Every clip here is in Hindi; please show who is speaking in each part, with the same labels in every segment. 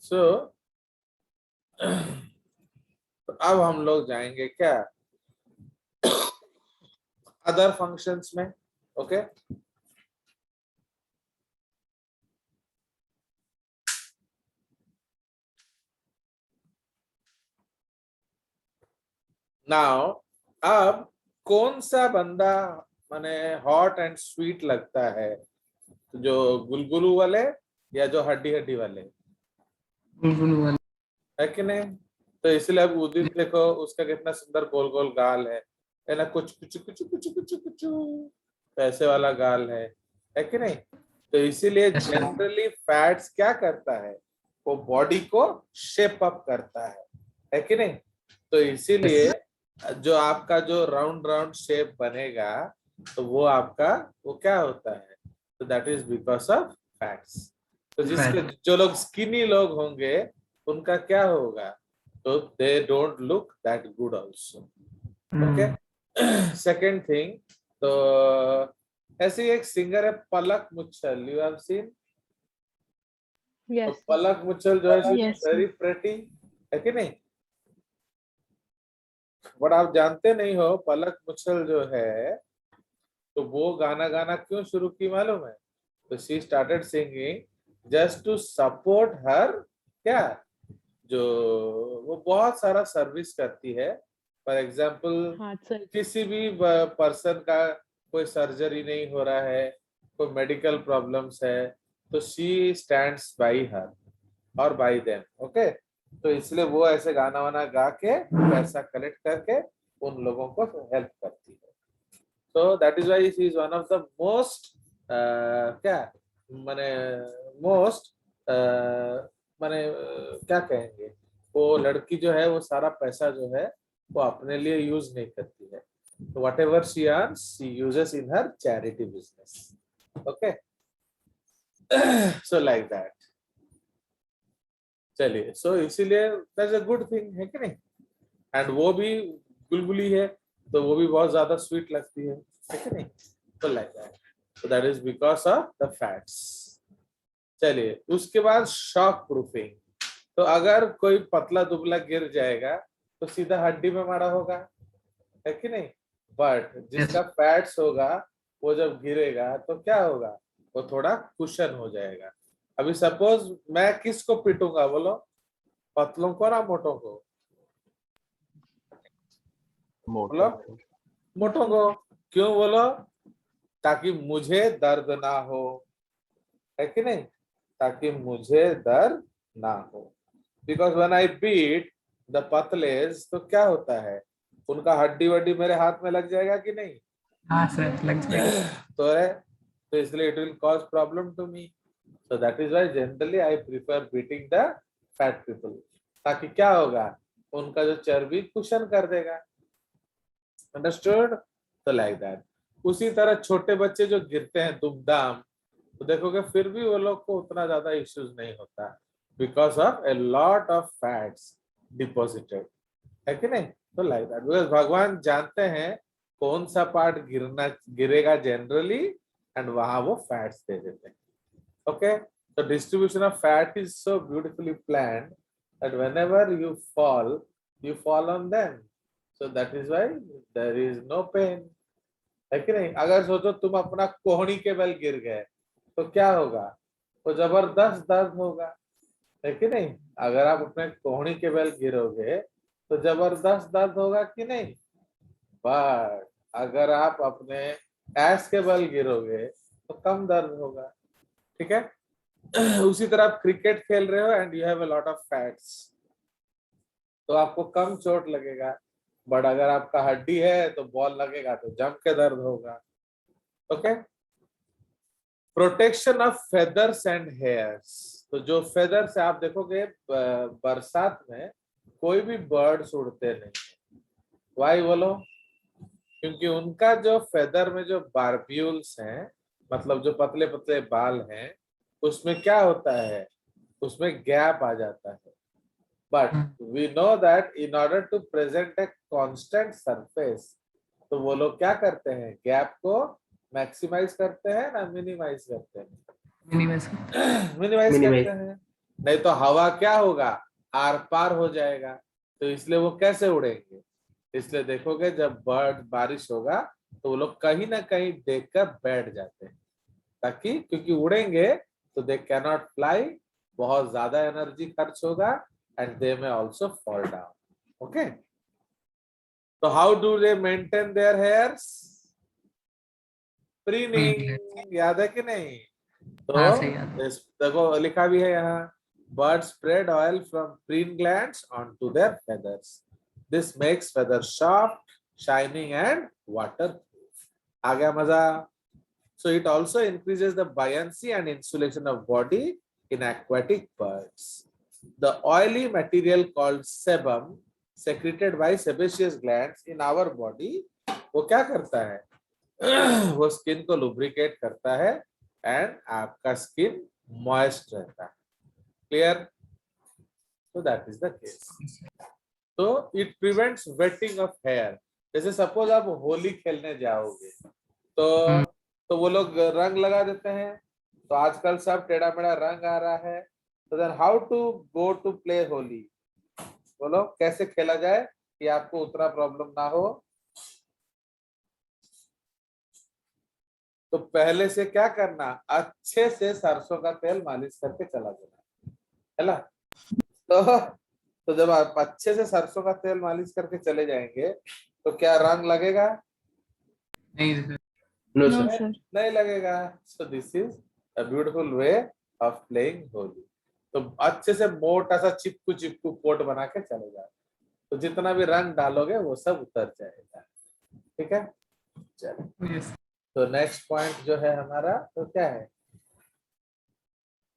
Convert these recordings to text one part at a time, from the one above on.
Speaker 1: सो अब हम लोग जाएंगे क्या अदर फंक्शंस में. ओके नाउ अब कौन सा बंदा माने हॉट एंड स्वीट लगता है, जो गुलगुलू वाले या जो हड्डी हड्डी वाले,
Speaker 2: गुलगुलू वाले.
Speaker 1: है कि नहीं? तो इसलिए अब उदित देखो, उसका कितना सुंदर गोल गोल गाल है ना, कुछ कुछ कुछ कुछ कुछ कुछ पैसे वाला गाल है कि नहीं? तो इसीलिए जनरली फैट्स क्या करता है, वो बॉडी को शेप अप करता है कि नहीं? तो इसीलिए जो आपका जो राउंड राउंड शेप बनेगा, तो वो आपका वो क्या होता है, तो that is because of fats. तो जिसके जो लोग स्किनी लोग होंगे उनका क्या होगा, तो they don't look that good also. Okay second thing, तो ऐसी एक सिंगर है पलक मुच्छल, यू हैव सीन? तो पलक मुच्छल जो है वेरी प्रेटी, है कि नहीं? बट आप जानते नहीं हो पलक मुच्छल जो है, तो वो गाना गाना क्यों शुरू की मालूम है? तो she started singing just to support her क्या, जो वो बहुत सारा सर्विस करती है. फॉर एग्जाम्पल किसी भी पर्सन का कोई सर्जरी नहीं हो रहा है, कोई मेडिकल प्रॉब्लम्स है, तो शी स्टैंड्स बाई हर और बाई देम. ओके तो इसलिए वो ऐसे गाना वाना गा के पैसा कलेक्ट करके उन लोगों को हेल्प करती है. तो that is why she is one of the most क्या माने मोस्ट माने क्या कहेंगे, वो लड़की जो है वो सारा पैसा जो है वो अपने लिए यूज नहीं करती है. तो what ever she earns she uses in her charity business. Okay so like that. चलिए सो इसीलिए दैट्स अ गुड थिंग, है कि नहीं? एंड वो भी गुलगुली है, तो वो भी बहुत ज्यादा स्वीट लगती है कि नहीं? तो like that. So that is because of the fats. चलिए उसके बाद शॉक प्रूफिंग. तो अगर कोई पतला दुबला गिर जाएगा तो सीधा हड्डी में मारा होगा, है कि नहीं? बट जिसका फैट्स होगा वो जब गिरेगा तो क्या होगा, वो थोड़ा कुशन हो जाएगा. अभी सपोज मैं किसको पीटूंगा बोलो, पतलों को ना मोटों को? बोलो मोटों को. क्यों बोलो? ताकि मुझे दर्द ना हो, है कि नहीं? ताकि मुझे दर्द ना हो. Because when I beat the पतलेस, तो क्या होता है, उनका हड्डी वड्डी मेरे हाथ में लग जाएगा कि नहीं?
Speaker 2: हाँ सर लग जाएगा.
Speaker 1: तो इसलिए it will cause problem to me. So that is why generally I prefer beating the fat people. ताकि क्या होगा, उनका जो चर्बी कुशन कर देगा. अंडरस्टूड? तो लाइक दैट. उसी तरह छोटे बच्चे जो गिरते हैं दुमदाम, तो देखोगे फिर भी वो लोग को उतना ज्यादा इश्यूज नहीं होता, because of a lot of fats deposited, है कि नहीं? तो लाइक दैट, बिकॉज भगवान जानते हैं कौन सा पार्ट गिरेगा जनरली, एंड वहां वो फैट्स दे देते हैं. ओके तो distribution of fat is so beautifully planned that whenever you fall on them. So that is why there is no pain, है कि नहीं? अगर सोचो तुम अपना कोहनी के बल गिर गए तो क्या होगा, तो जबरदस्त दर्द होगा, है कि नहीं? अगर आप अपने कोहनी के बल गिरोगे तो जबरदस्त दर्द होगा कि नहीं? बट अगर आप अपने ऐस के बल गिरोगे तो कम दर्द होगा. ठीक है उसी तरह आप क्रिकेट खेल रहे हो and you have a lot of fats, तो आपको कम चोट लगेगा. बट अगर आपका हड्डी है तो बॉल लगेगा तो जम के दर्द होगा. Okay protection of feathers and hairs. तो जो फेदर्स है, आप देखोगे बरसात में कोई भी बर्ड्स उड़ते नहीं. वाई बोलो? क्योंकि उनका जो फेदर में जो बारब्यूल्स हैं, मतलब जो पतले पतले बाल हैं, उसमें क्या होता है, उसमें गैप आ जाता है. But we know that in order to present a constant surface, तो वो लोग क्या करते हैं, गैप को मैक्सिमाइज करते हैं ना मिनिमाइज करते हैं? मिनिमाइज करते हैं. नहीं तो हवा क्या होगा, आर पार हो जाएगा, तो इसलिए वो कैसे उड़ेंगे। इसलिए देखोगे जब बर्ड बारिश होगा तो वो लोग कहीं ना कहीं देखकर बैठ जाते हैं, ताकि क्योंकि उड़ेंगे तो दे कैन नॉट फ्लाई, बहुत ज्यादा एनर्जी खर्च होगा, एंड दे में ऑल्सो फॉल डाउन। ओके, तो how do they maintain their hairs, preening, याद है कि नहीं।
Speaker 2: हाँ
Speaker 1: तो
Speaker 2: सही बात है।
Speaker 1: देखो लिखा भी है यहाँ, birds spread oil from preen glands onto their feathers. This makes feathers soft, shining and waterproof. आ गया मजा। So it also increases the buoyancy and insulation of body in aquatic birds. The oily material called sebum secreted by sebaceous glands in our body, वो क्या करता है वो स्किन को लुब्रिकेट करता है एंड आपका स्किन मॉइस्ट रहता है। Clear, so that is the case. तो it prevents wetting of hair. जैसे सपोज आप होली खेलने जाओगे तो वो लोग रंग लगा देते हैं, तो आजकल सब टेढ़ा मेढ़ा रंग आ रहा है, तो then how to go to play Holi, बोलो कैसे खेला जाए कि आपको उतना प्रॉब्लम ना हो। तो पहले से क्या करना, अच्छे से सरसों का तेल मालिश करके चला जाना है ना। तो जब आप अच्छे से सरसों का तेल मालिश करके चले जाएंगे तो क्या रंग लगेगा,
Speaker 2: नहीं sir.
Speaker 3: No
Speaker 4: No,
Speaker 3: sir.
Speaker 4: sir.
Speaker 1: नहीं लगेगा। So this is a beautiful way of playing Holi. तो अच्छे से मोटा सा चिपकू चिपकू कोट बना के चले जाओ, तो जितना भी रंग डालोगे वो सब उतर जाएगा। ठीक है, चलो।
Speaker 2: यस।
Speaker 1: तो नेक्स्ट पॉइंट जो है हमारा, तो क्या है,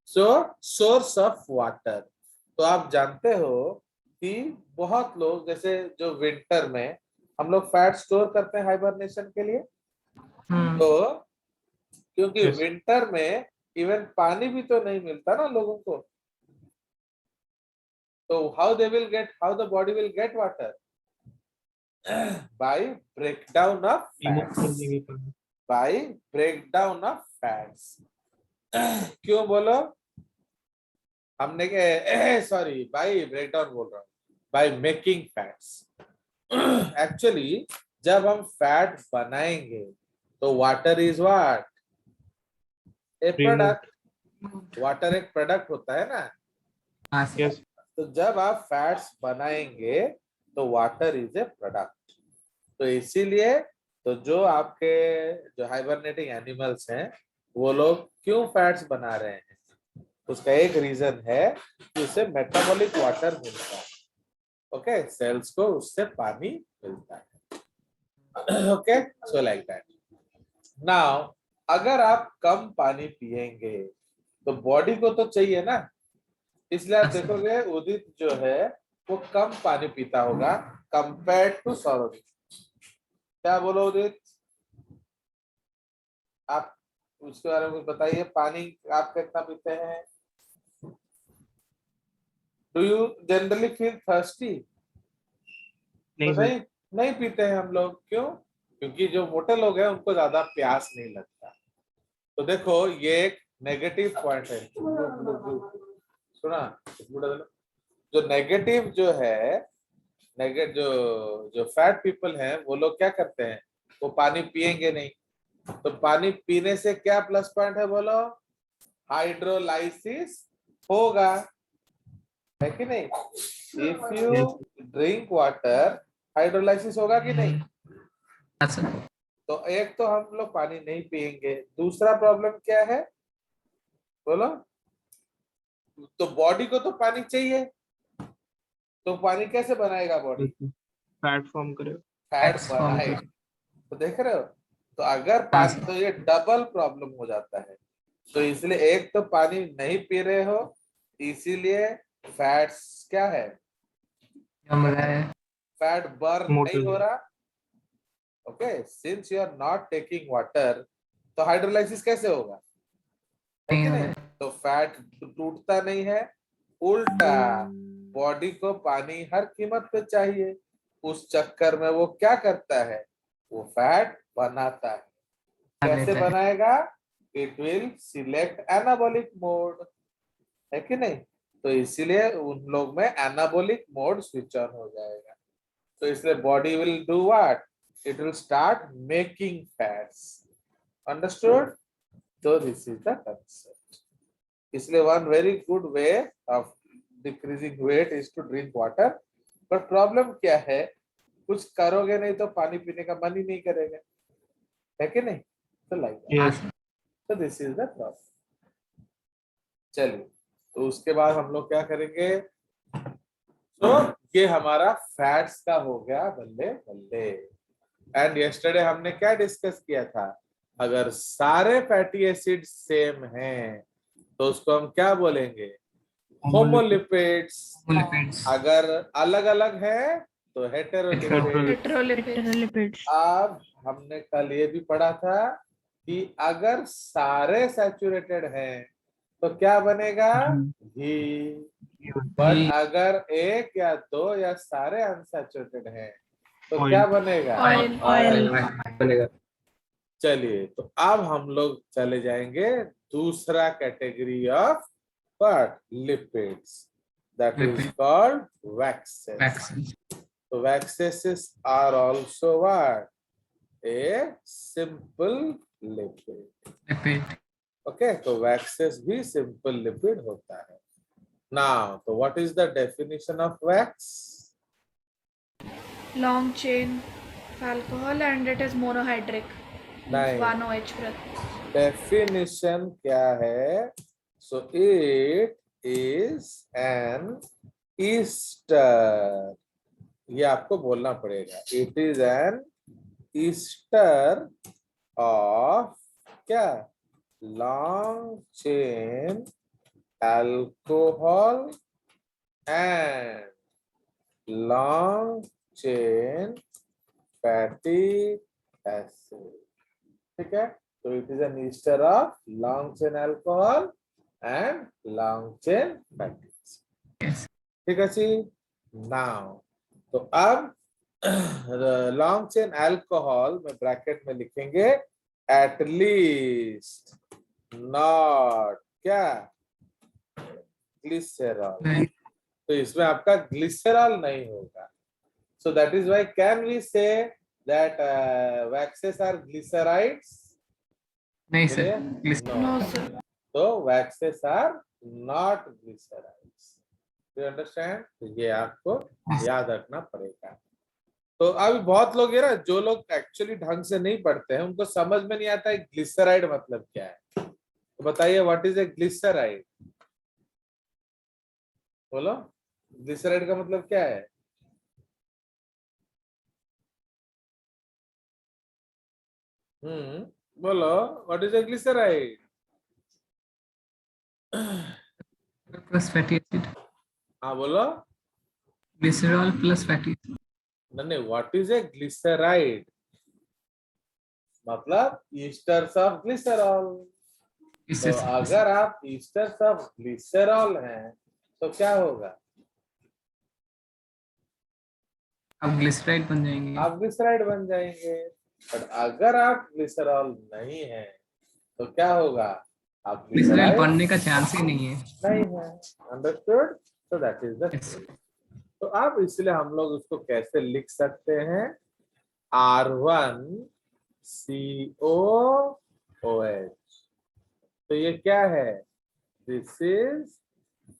Speaker 1: सो सोर्स ऑफ वाटर। तो आप जानते हो कि बहुत लोग जैसे जो विंटर में हम लोग फैट स्टोर करते हैं हाइबरनेशन के लिए, तो क्योंकि
Speaker 3: Yes.
Speaker 1: विंटर में इवन पानी भी तो नहीं मिलता ना लोगों को, तो how the body will get water, by breakdown of fats, by breakdown of fats. क्यों बोलो, हमने के सॉरी बाय ब्रेकडाउन बोल रहा हूँ, बाय मेकिंग फैट्स। एक्चुअली जब हम फैट बनाएंगे तो water is what, A product. Water एक प्रोडक्ट होता है ना।
Speaker 2: हाँ सर।
Speaker 3: यस।
Speaker 1: तो जब आप फैट्स बनाएंगे तो वाटर इज ए प्रोडक्ट। तो इसीलिए तो जो आपके जो हाइबरनेटिंग एनिमल्स हैं वो लोग क्यों फैट्स बना रहे हैं, उसका एक रीजन है कि उसे मेटाबॉलिक वाटर मिलता है। ओके, सेल्स को उससे पानी मिलता है। Okay, so like that. Now अगर आप कम पानी पिएंगे तो बॉडी को तो चाहिए ना, इसलिए आप देखोगे उदित जो है वो कम पानी पीता होगा कंपेयर्ड टू सौरभ। क्या बोलो उदित, आप उसके बारे में कुछ बताइए, पानी आप कितना पीते हैं। Do you generally feel thirsty.
Speaker 3: नहीं
Speaker 1: तो
Speaker 3: सर।
Speaker 1: नहीं पीते हैं हम लोग, क्यों, क्योंकि जो मोटे लोग हैं उनको ज्यादा प्यास नहीं लगता। तो देखो ये एक नेगेटिव पॉइंट है। सुना, जो नेगेटिव जो है, जो फैट पीपल हैं वो लोग क्या करते हैं, वो पानी पिएंगे नहीं। तो पानी पीने से क्या प्लस पॉइंट है बोलो, हाइड्रोलाइसिस होगा, है कि नहीं। If you drink water hydrolysis होगा कि नहीं।
Speaker 2: हाँ सर।
Speaker 1: तो एक तो हम लोग पानी नहीं पिएंगे, दूसरा प्रॉब्लम क्या है बोलो, तो बॉडी को तो पानी चाहिए, तो पानी कैसे बनाएगा बॉडी,
Speaker 3: फैट फॉर्म करे।
Speaker 1: फैट
Speaker 2: Fats form
Speaker 1: बनाए।
Speaker 2: करे।
Speaker 1: तो देख रहे हो, तो अगर
Speaker 2: हाँ
Speaker 1: पानी,
Speaker 2: सर।
Speaker 1: तो ये डबल प्रॉब्लम हो जाता है। तो इसलिए एक तो पानी नहीं पी रहे हो, इसीलिए फैट्स क्या है,
Speaker 2: जम रहा है।
Speaker 1: फैट बर्न
Speaker 3: मोटे
Speaker 1: नहीं हो रहा। Okay, since you are not taking water, तो हाइड्रोलाइसिस कैसे होगा, है
Speaker 2: नहीं
Speaker 1: कि
Speaker 2: हो
Speaker 1: नहीं।
Speaker 2: रहा है।
Speaker 1: तो फैट टूटता नहीं है, उल्टा बॉडी को पानी हर कीमत पे चाहिए। उस चक्कर में वो क्या करता है, वो फैट बनाता है।
Speaker 2: हाँ
Speaker 1: कैसे
Speaker 2: लेता है।
Speaker 1: बनाएगा, it will select anabolic mode, है कि नहीं। तो इसीलिए उन लोग में एनाबोलिक मोड स्विच ऑन हो जाएगा। तो इसलिए body will do what, it will start making fats. Understood? तो दिस इज द कंसेप्ट। इसलिए one very good way of decreasing weight is to drink water. But problem क्या है, कुछ करोगे नहीं तो पानी पीने का मन ही नहीं करेगा, है कि नहीं? तो लाइक
Speaker 3: Yes.
Speaker 1: तो दिस इज द प्रॉब्लम। चलिए, तो उसके बाद हम लोग क्या करेंगे? तो ये हमारा फैट्स का हो गया, बल्ले बल्ले। एंड यस्टरडे हमने क्या डिस्कस किया था? अगर सारे फैटी एसिड सेम हैं तो उसको हम क्या बोलेंगे? होमोलिपिड्स।
Speaker 2: लिपिड्स।
Speaker 1: अगर अलग अलग है तो हेटेरोलिपिड।
Speaker 4: हेटेरोलिपिड्स।
Speaker 1: अब हमने कल ये भी पढ़ा था कि अगर सारे सैचुरेटेड हैं तो क्या बनेगा? घी। बट अगर एक या दो या सारे अनसैचुरेटेड हैं तो
Speaker 3: Oil.
Speaker 1: क्या बनेगा?
Speaker 4: ऑयल। ऑयल।
Speaker 2: बनेगा।
Speaker 1: चलिए, तो अब हम लोग चले जाएंगे दूसरा category of what? Lipids, that is
Speaker 2: Lipid.
Speaker 1: Called waxes.
Speaker 2: Vaccine.
Speaker 1: So waxes are also what? A simple lipid.
Speaker 2: Lipid.
Speaker 1: Okay, तो waxes भी simple lipid होता है। Now, so what is the definition of wax?
Speaker 4: Long chain alcohol and it is monohydric.
Speaker 1: नहीं,
Speaker 4: 1 OH plus.
Speaker 1: definition क्या है? So it is an ester. ये आपको बोलना पड़ेगा। It is an ester of क्या? Long chain alcohol and long chain fatty acid. ठीक है? तो it is an ester of long chain alcohol and long chain fatty acid.
Speaker 2: Yes.
Speaker 1: ठीक है जी? Now, तो अब लॉन्ग चेन अल्कोहल में ब्रैकेट में लिखेंगे एट लीस्ट नॉट क्या? ग्लिसरॉल।
Speaker 2: नहीं।
Speaker 1: तो इसमें आपका ग्लिसरॉल नहीं होगा। So that is why can we say that waxes are glycerides?
Speaker 2: नहीं सर।
Speaker 4: No sir.
Speaker 1: तो waxes are not glycerides. You understand? तो ये आपको याद रखना पड़ेगा। तो अभी बहुत लोग है ना, जो लोग एक्चुअली ढंग से नहीं पढ़ते हैं उनको समझ में नहीं आता है ग्लिसराइड मतलब क्या है। तो बताइए व्हाट इज ए ग्लिसराइड? बोलो, ग्लिसराइड का मतलब क्या है? बोलो, what is a glyceride?
Speaker 2: Plus fatty acid.
Speaker 1: हाँ बोलो।
Speaker 2: Glycerol plus fatty acid.
Speaker 1: नहीं, व्हाट इज ए ग्लिसराइड? मतलब ईस्टर्स ऑफ ग्लिसरॉल। तो अगर आप ईस्टर्स ऑफ ग्लिसरॉल हैं तो क्या होगा?
Speaker 2: आप ग्लिसराइड बन जाएंगे।
Speaker 1: आप ग्लिसराइड बन जाएंगे। बट अगर आप ग्लिसरॉल नहीं है तो क्या होगा? आप
Speaker 2: ग्लिसराइड
Speaker 1: ग्लिसराइड
Speaker 2: बनने का चांस ही नहीं है।
Speaker 1: नहीं है। Understood? So that is the.
Speaker 2: Yes.
Speaker 1: तो अब इसलिए हम लोग उसको कैसे लिख सकते हैं? R1COOH। तो ये क्या है? This is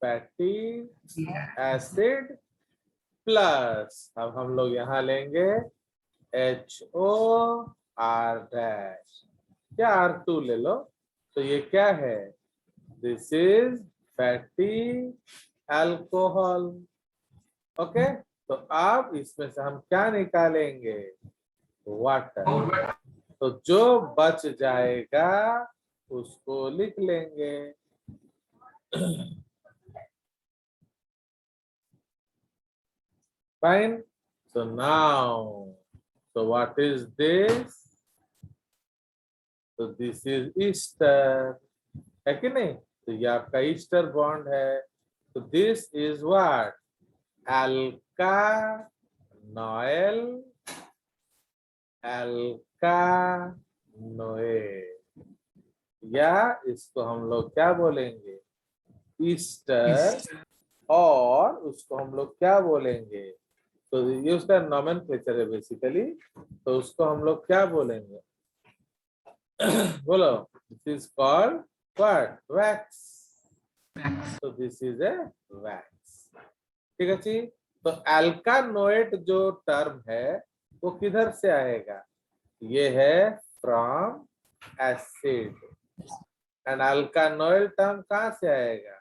Speaker 1: fatty acid plus, अब हम लोग यहाँ लेंगे HOR डैश, क्या R2 ले लो। तो ये क्या है? This is fatty alcohol. Okay, तो अब इसमें से हम क्या निकालेंगे? वाटर। तो जो बच जाएगा उसको लिख लेंगे। Fine. So now, so what is this? So this is ester, है कि नहीं? तो ये आपका ईस्टर बॉन्ड है। तो दिस इज व्हाट? अल्कानॉइल अल्कानोएट, या इसको हम लोग क्या बोलेंगे? ईस्टर और उसको हम लोग क्या बोलेंगे, तो ये उसका नॉमेनक्लेचर है बेसिकली, तो उसको हम लोग क्या बोलेंगे बोलो, this is called what, wax.
Speaker 2: Wax.
Speaker 1: तो दिस इज ए वैक्स। ठीक है जी। तो अल्कानोएट जो टर्म है वो किधर से आएगा, ये है फ्रॉम एसिड, एंड अल्कानोइल टर्म कहाँ से आएगा,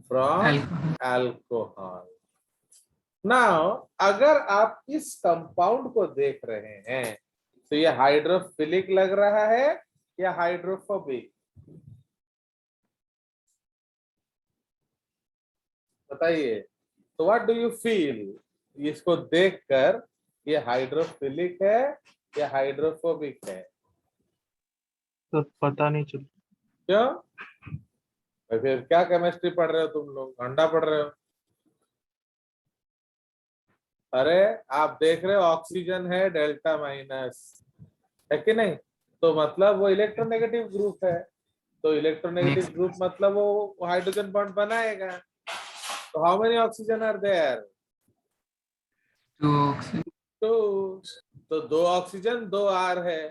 Speaker 1: फ्रॉम
Speaker 2: Alcohol.
Speaker 1: अल्कोहल। नाउ अगर आप इस कंपाउंड को देख रहे हैं तो ये हाइड्रोफिलिक लग रहा है या हाइड्रोफोबिक, बताइए। तो व्हाट डू यू फील इसको देखकर, ये हाइड्रोफिलिक है या हाइड्रोफोबिक है?
Speaker 3: सर पता नहीं चल।
Speaker 1: क्यों भाई, फिर क्या केमिस्ट्री पढ़ रहे हो तुम लोग, अंडा पढ़ रहे हो? अरे आप देख रहे हो ऑक्सीजन है डेल्टा माइनस, है कि नहीं, तो मतलब वो इलेक्ट्रोनेगेटिव ग्रुप है, तो इलेक्ट्रोनेगेटिव
Speaker 2: Next.
Speaker 1: ग्रुप मतलब वो हाइड्रोजन बॉन्ड बनाएगा। तो how many oxygen are there,
Speaker 2: 2 oxygen.
Speaker 1: तो 2 ऑक्सीजन 2 आर है,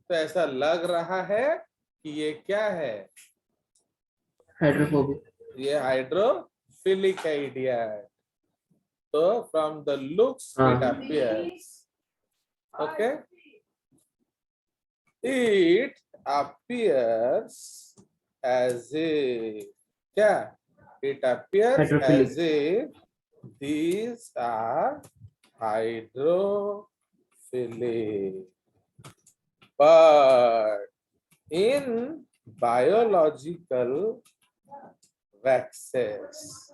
Speaker 1: तो ऐसा लग रहा है कि ये क्या है,
Speaker 5: हाइड्रोफोबिक।
Speaker 1: ये हाइड्रोफिलिक है इडियट। तो फ्रॉम द लुक्स
Speaker 5: हाँ।
Speaker 1: It appears, okay, it appears as if, क्या, it appears
Speaker 5: Hydrophilic.
Speaker 1: as if these are hydrophilic, but in biological waxes,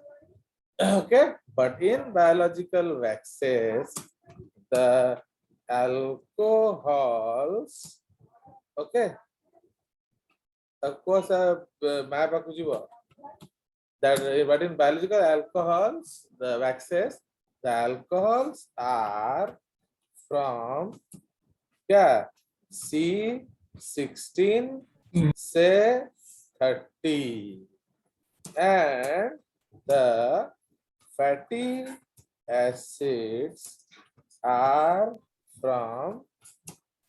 Speaker 1: okay, but in biological waxes the alcohols, okay, of course map akujiba that, but in biological alcohols, the waxes, the alcohols are from, क्या, C16 से 30, and the fatty acids are from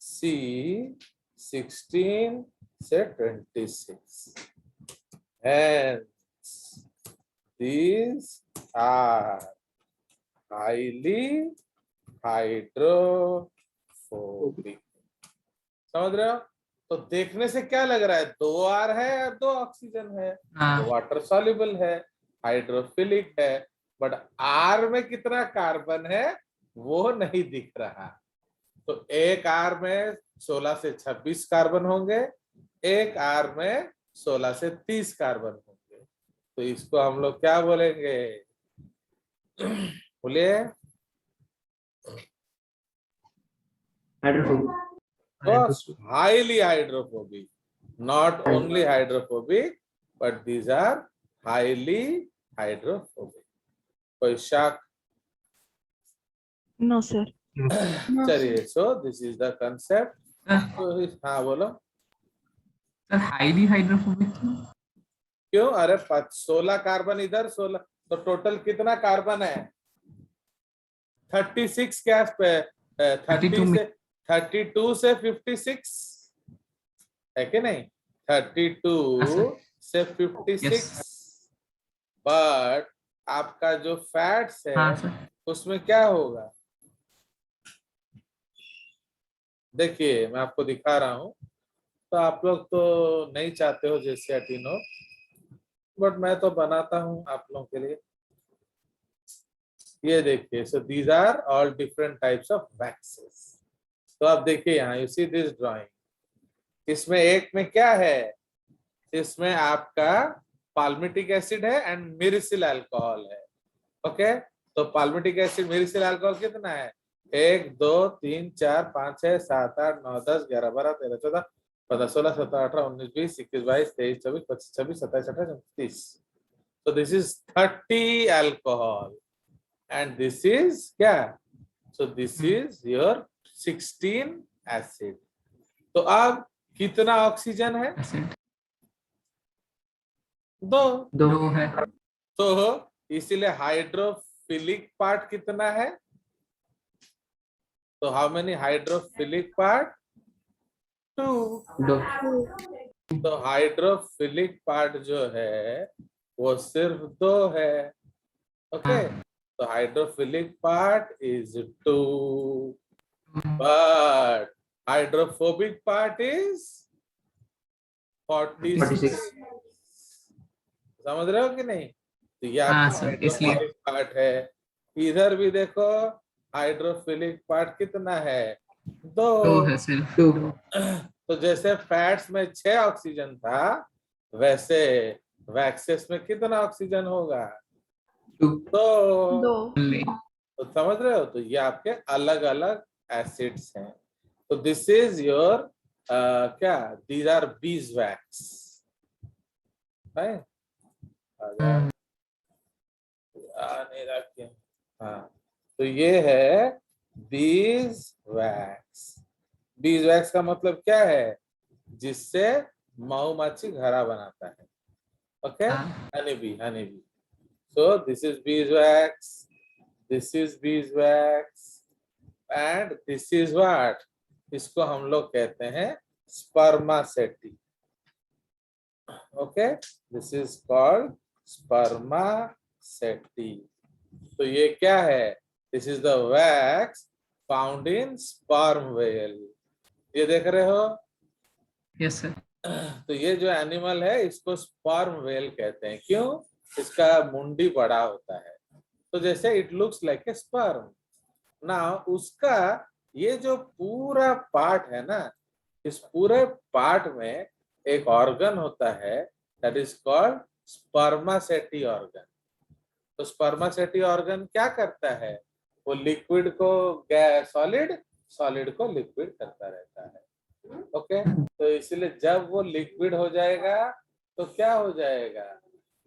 Speaker 1: C16 से 26, and these are highly hydrophobic. समझ रहे हो? तो देखने से क्या लग रहा है, 2 आर है और 2 ऑक्सीजन है, तो वाटर सॉल्युबल है, हाइड्रोफिलिक है, बट आर में कितना कार्बन है वो नहीं दिख रहा। तो एक आर में 16 से 26 कार्बन होंगे, एक आर में 16 से 30 कार्बन होंगे, तो इसको हम लोग क्या बोलेंगे, बोलिए,
Speaker 5: hydrophobic.
Speaker 1: highly hydrophobic, not only hydrophobic, but these are highly hydrophobic. कोई शक?
Speaker 6: No, sir.
Speaker 1: चलिए, so this is the concept. तो हाँ बोलो,
Speaker 2: Sir, highly hydrophobic.
Speaker 1: क्यों, अरे 16 कार्बन इधर 16, तो टोटल कितना कार्बन है, 36 के आस पे, 32 से 56 है कि नहीं, 32 से 56, बट आपका जो फैट्स है
Speaker 2: हाँ सर.
Speaker 1: उसमें क्या होगा, देखिए मैं आपको दिखा रहा हूं, तो आप लोग तो नहीं चाहते हो जैसे अटीनो, बट मैं तो बनाता हूं आप लोगों के लिए। ये देखिए, so these are all different types of waxes. तो आप देखिए यहाँ, यू सी दिस ड्राइंग, इसमें एक में क्या है, इसमें आपका पाल्मिटिक एसिड है एंड मिरिसिल अल्कोहल है, ओके। तो पाल्मिटिक एसिड मिरिसिल अल्कोहल कितना है, 1 2 3 4 5 6 7 8 9 10 11 12 13 14 15 16 17 18 19 20 21 22 23 24 25 26 27 28 29। So this is 30 alcohol and this is क्या, so this is your 16 acid। तो अब कितना ऑक्सीजन है,
Speaker 2: Acid.
Speaker 1: 2।
Speaker 5: दो।
Speaker 2: 2 है.
Speaker 1: तो इसीलिए हाइड्रोफिलिक पार्ट कितना है? तो हाउ मेनी हाइड्रोफिलिक पार्ट? 2। तो हाइड्रोफिलिक पार्ट जो है वो सिर्फ 2 है। ओके, तो hydrophilic part is 2, but hydrophobic part is 46। समझ रहे हो कि नहीं? तो ये
Speaker 2: हाँ
Speaker 1: आपका
Speaker 2: सर, इसलिए
Speaker 1: हाइड्रोफिलिक पार्ट है। इधर भी देखो, हाइड्रोफिलिक पार्ट कितना है? 2।
Speaker 2: 2 है सिर्फ 2।
Speaker 1: तो जैसे फैट्स में 6 ऑक्सीजन था, वैसे वैक्सेस में कितना ऑक्सीजन होगा? 2।
Speaker 4: दो।
Speaker 1: तो समझ रहे हो? तो ये आपके अलग अलग एसिड्स हैं। तो दिस इज योर क्या, दीज आर बीज वैक्स, हाँ। तो ये है बीज वैक्स। बीज वैक्स का मतलब क्या है? जिससे मधुमक्खी घड़ा बनाता है। Okay, honey bee, honey bee. So this is beeswax, this is beeswax, and this is what? इसको हम लोग कहते हैं spermaceti. Okay, this is called spermaceti. तो ये क्या है? This is the wax found in sperm whale. ये देख रहे हो?
Speaker 2: Yes sir.
Speaker 1: तो ये जो एनिमल है इसको स्पर्म व्हेल कहते हैं। क्यों? इसका मुंडी बड़ा होता है, तो जैसे it looks like a sperm. ना उसका ये जो पूरा पार्ट है ना, इस पूरे पार्ट में एक ऑर्गन होता है, दैट इज कॉल्ड स्पर्मासेटी ऑर्गन। तो स्पर्मासेटी ऑर्गन क्या करता है? वो लिक्विड को सॉलिड, सॉलिड को लिक्विड करता रहता है। ओके, तो इसलिए जब वो लिक्विड हो जाएगा तो क्या हो जाएगा?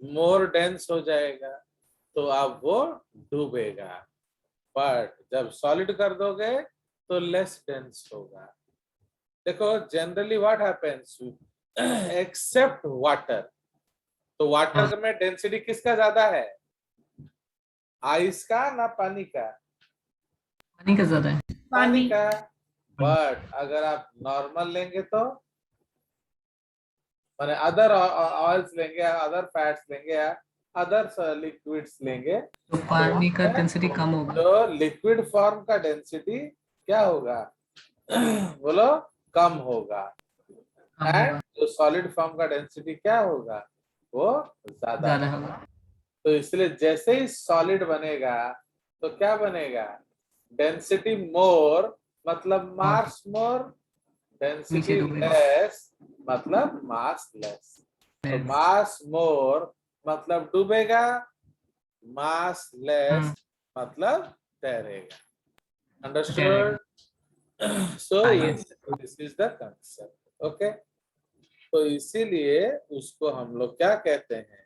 Speaker 1: मोर डेंस हो जाएगा, तो अब वो डूबेगा। बट जब सॉलिड कर दोगे तो लेस डेंस होगा। देखो, generally what happens except water. तो वाटर में डेंसिटी किसका ज्यादा है? आइस का ना पानी का?
Speaker 2: पानी का ज्यादा है।
Speaker 1: पानी का। बट अगर आप नॉर्मल लेंगे तो, माने अदर ऑयल्स लेंगे, अदर फैट्स लेंगे, अदर लिक्विड्स लेंगे,
Speaker 2: तो पानी का डेंसिटी कम होगा।
Speaker 1: तो लिक्विड फॉर्म का डेंसिटी क्या होगा? बोलो, कम होगा। एंड जो सॉलिड फॉर्म का डेंसिटी क्या होगा? वो ज्यादा
Speaker 2: होगा।
Speaker 1: तो इसलिए जैसे ही सॉलिड बनेगा तो क्या बनेगा? डेंसिटी मोर मतलब मास मोर, डेंसिटी लेस मतलब मास लेस। तो मास मोर मतलब डूबेगा, मास लेस मतलब तैरेगा। Understood? So this is the concept. Okay, तो इसीलिए उसको हम लोग क्या कहते हैं?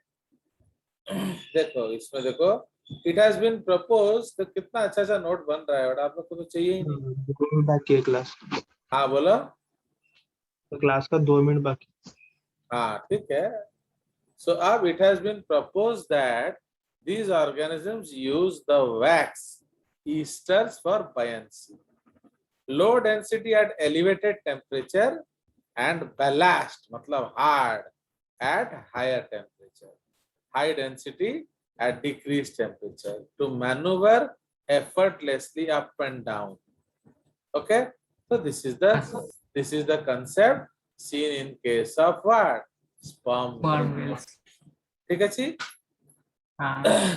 Speaker 1: देखो इसमें देखो, इट हैज बीन प्रपोज। तो कितना अच्छा सा नोट बन रहा है, और आप लोग को तो चाहिए ही नहीं।
Speaker 3: बाकी है क्लास।
Speaker 1: हाँ बोलो।
Speaker 3: तो क्लास का 2 मिनट बाकी।
Speaker 1: हाँ ठीक है। So it has been proposed that these organisms use the wax esters for buoyancy, low density at elevated temperature, and ballast मतलब hard at higher temperature, high density at decreased temperature to maneuver effortlessly up and down. Okay, so this is the concept seen in case of what? Sperm whales. ठीक है जी।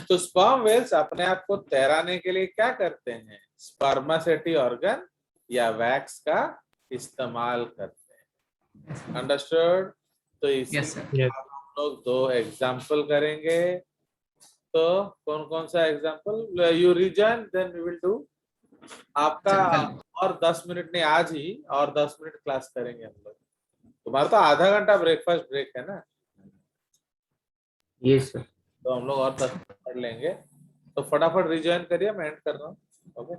Speaker 1: तो स्पर्म वेल्स अपने आप को तैराने के लिए क्या करते हैं? स्पर्मासेटी ऑर्गन या वैक्स का इस्तेमाल करते हैं। अंडरस्टूड? तो इसलिए हम लोग 2 एग्जाम्पल करेंगे। तो कौन कौन सा example? You reason then we will do. आपका और 10 मिनट नहीं, आज ही और 10 मिनट क्लास करेंगे हम लोग। तुम्हारा तो आधा घंटा ब्रेकफास्ट ब्रेक है ना?
Speaker 5: Yes sir.
Speaker 1: तो हम लोग और 10 मिनट पढ़ लेंगे। तो फटाफट रिजॉइन करिए, मैं एंड कर रहा हूँ। ओके।